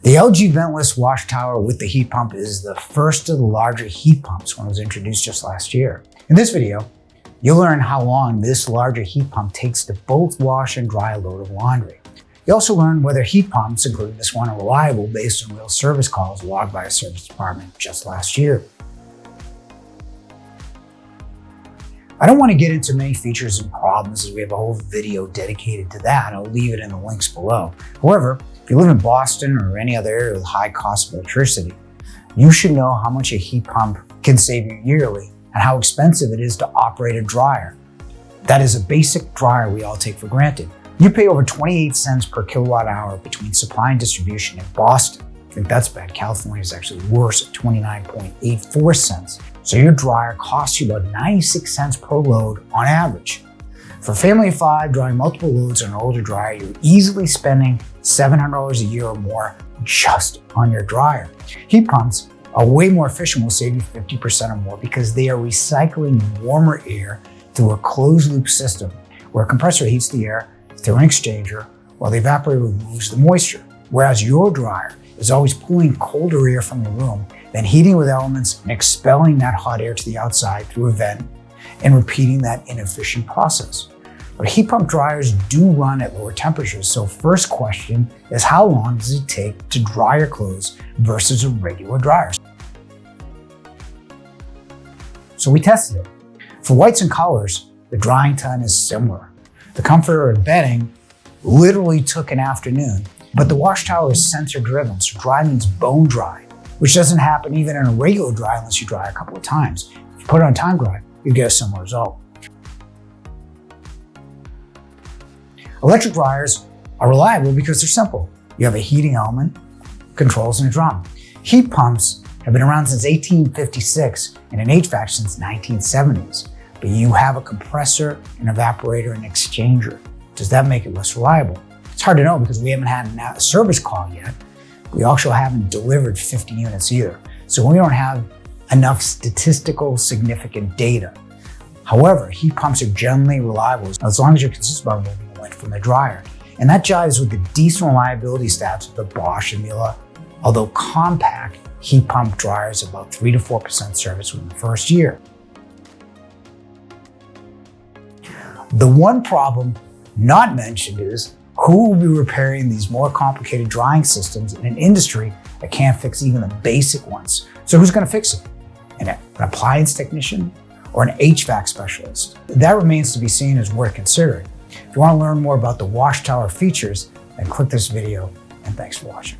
The LG Ventless WashTower with the heat pump is the first of the larger heat pumps when it was introduced just last year. In this video, you'll learn how long this larger heat pump takes to both wash and dry a load of laundry. You'll also learn whether heat pumps, including this one, are reliable based on real service calls logged by a service department just last year. I don't want to get into many features and problems as we have a whole video dedicated to that. I'll leave it in the links below. However, if you live in Boston or any other area with high cost of electricity, you should know how much a heat pump can save you yearly and how expensive it is to operate a dryer. That is a basic dryer we all take for granted. You pay over 28 cents per kilowatt hour between supply and distribution in Boston. I think that's bad. California is actually worse at 29.84 cents. So your dryer costs you about 96 cents per load on average. For a family of 5 drying multiple loads on an older dryer, you're easily spending $700 a year or more just on your dryer. Heat pumps are way more efficient, will save you 50% or more because they are recycling warmer air through a closed loop system where a compressor heats the air through an exchanger while the evaporator removes the moisture. Whereas your dryer is always pulling colder air from the room, then heating with elements and expelling that hot air to the outside through a vent and repeating that inefficient process. But heat pump dryers do run at lower temperatures, so first question is how long does it take to dry your clothes versus a regular dryer? So we tested it. For whites and colors, the drying time is similar. The comforter and bedding literally took an afternoon, but the WashTower is sensor driven, so dry means bone dry, which doesn't happen even in a regular dry unless you dry a couple of times. If you put it on time dry, you get a similar result. Electric dryers are reliable because they're simple. You have a heating element, controls, and a drum. Heat pumps have been around since 1856 and an HVAC since 1970s, but you have a compressor, an evaporator, and an exchanger. Does that make it less reliable? It's hard to know because we haven't had a service call yet. We also haven't delivered 50 units either, so we don't have enough statistical significant data. However, heat pumps are generally reliable as long as you're consistent about removing the lint from the dryer. And that jives with the decent reliability stats of the Bosch and Miele, although compact heat pump dryers have about 3 to 4% service within the first year. The one problem not mentioned is who will be repairing these more complicated drying systems in an industry that can't fix even the basic ones. So who's going to fix it? An appliance technician or an HVAC specialist? That remains to be seen as worth considering. If you want to learn more about the WashTower features, then click this video, and thanks for watching.